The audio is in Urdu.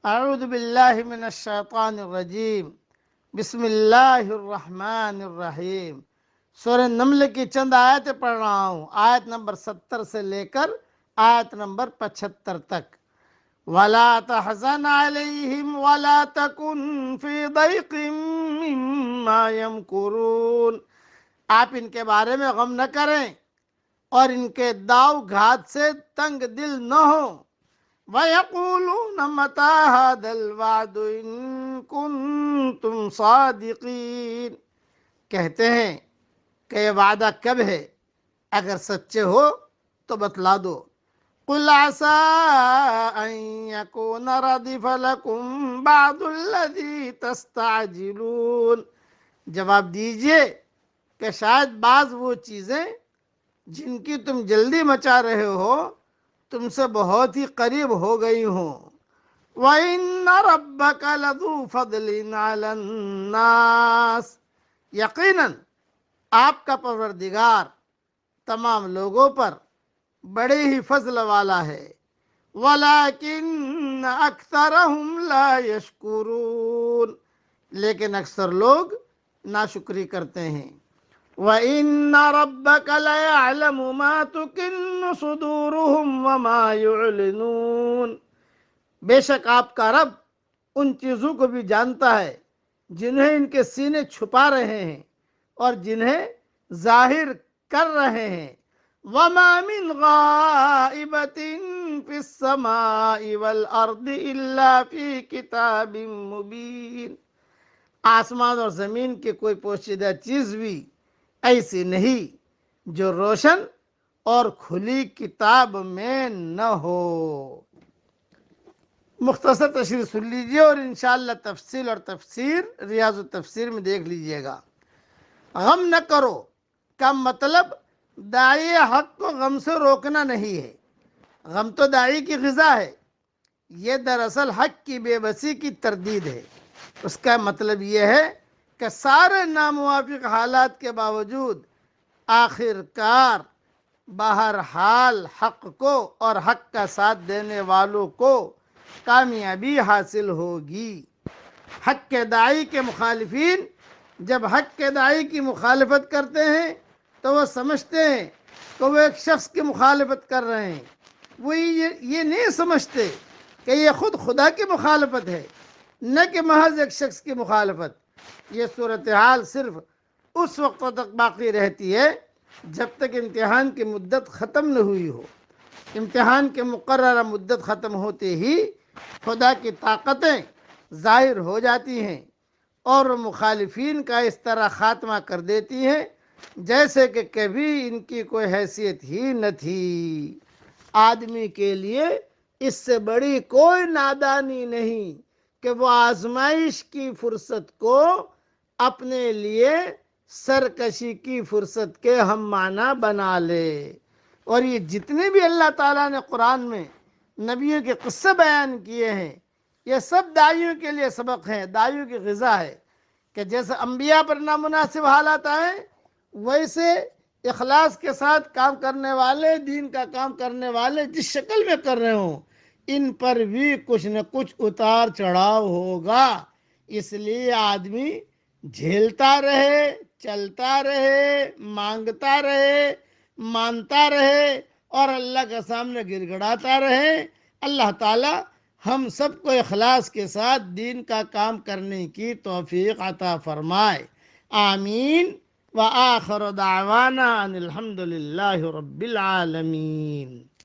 اعوذ باللہ من الشیطان الرجیم، بسم اللہ الرحمن الرحیم۔ سورہ نمل کی چند آیتیں پڑھ رہا ہوں، آیت نمبر 70 سے لے کر آیت نمبر 75 تک۔ وَلَا تَحْزَنْ عَلَيْهِمْ وَلَا تَكُنْ فِي ضَيْقٍ مِّمَّا يَمْكُرُونَ۔ آپ ان کے بارے میں غم نہ کریں اور ان کے داؤ گھات سے تنگ دل نہ ہوں۔ وَيَقُولُونَ مَتَىٰ هَٰذَا الْوَعْدُ إِن كُنتُمْ صَادِقِينَ۔ کہتے ہیں کہ یہ وعدہ کب ہے، اگر سچے ہو تو بتلا دو۔ قُلْ عَسَىٰ أَن يَكُونَ رَدِفَ لَكُم بَعْضُ الَّذِي تَسْتَعْجِلُونَ۔ جواب دیجئے کہ شاید بعض وہ چیزیں جن کی تم جلدی مچا رہے ہو تم سے بہت ہی قریب ہو گئی ہوں۔ وَإِنَّ رَبَّكَ لَذُو فَضْلٍ عَلَى النَّاسِ۔ یقیناً آپ کا پروردگار تمام لوگوں پر بڑے ہی فضل والا ہے۔ وَلَٰكِنَّ أَكْثَرَهُمْ لَا يَشْكُرُونَ، لیکن اکثر لوگ ناشکری کرتے ہیں۔ وَإِنَّ رَبَّكَ لَيَعْلَمُ مَا تُكِنُّ صُدُورُهُمْ وَمَا يُعْلِنُونَ۔ بے شک آپ کا رب ان چیزوں کو بھی جانتا ہے جنہیں ان کے سینے چھپا رہے ہیں اور جنہیں ظاہر کر رہے ہیں۔ وَمَا مِنْ غَائِبَةٍ فِي السَّمَاءِ وَالْأَرْضِ إِلَّا فِي كِتَابٍ مُبِينٍ۔ آسمان اور زمین کی کوئی پوشیدہ چیز بھی ایسی نہیں جو روشن اور کھلی کتاب میں نہ ہو۔ مختصر تشریح سن لیجئے اور انشاءاللہ تفصیل اور تفسیر ریاض التفسیر میں دیکھ لیجئے گا۔ غم نہ کرو کا مطلب داعی حق کو غم سے روکنا نہیں ہے۔ غم تو داعی کی غذا ہے، یہ دراصل حق کی بے بسی کی تردید ہے۔ اس کا مطلب یہ ہے کہ سارے ناموافق حالات کے باوجود آخر کار بہرحال حق کو اور حق کا ساتھ دینے والوں کو کامیابی حاصل ہوگی۔ حق کے داعی کے مخالفین جب حق کے داعی کی مخالفت کرتے ہیں تو وہ سمجھتے ہیں کہ وہ ایک شخص کی مخالفت کر رہے ہیں، وہ یہ نہیں سمجھتے کہ یہ خود خدا کی مخالفت ہے، نہ کہ محض ایک شخص کی مخالفت۔ یہ صورتحال صرف اس وقت تک باقی رہتی ہے جب تک امتحان کی مدت ختم نہ ہوئی ہو۔ امتحان کی مقررہ مدت ختم ہوتے ہی خدا کی طاقتیں ظاہر ہو جاتی ہیں اور مخالفین کا اس طرح خاتمہ کر دیتی ہیں جیسے کہ کبھی ان کی کوئی حیثیت ہی نہ تھی۔ آدمی کے لیے اس سے بڑی کوئی نادانی نہیں کہ وہ آزمائش کی فرصت کو اپنے لیے سرکشی کی فرصت کے ہم معنی بنا لے۔ اور یہ جتنے بھی اللہ تعالیٰ نے قرآن میں نبیوں کے قصے بیان کیے ہیں یہ سب داعیوں کے لیے سبق ہیں، داعیوں کی غذا ہے کہ جیسے انبیاء پر نامناسب حالات آئے ویسے اخلاص کے ساتھ کام کرنے والے، دین کا کام کرنے والے جس شکل میں کر رہے ہوں ان پر بھی کچھ نہ کچھ اتار چڑھاؤ ہوگا۔ اس لیے آدمی جھیلتا رہے، چلتا رہے، مانگتا رہے، مانتا رہے اور اللہ کے سامنے گڑ گڑاتا رہے۔ اللہ تعالی ہم سب کو اخلاص کے ساتھ دین کا کام کرنے کی توفیق عطا فرمائے، آمین۔ وآخر دعوانا ان الحمد للہ رب العالمین۔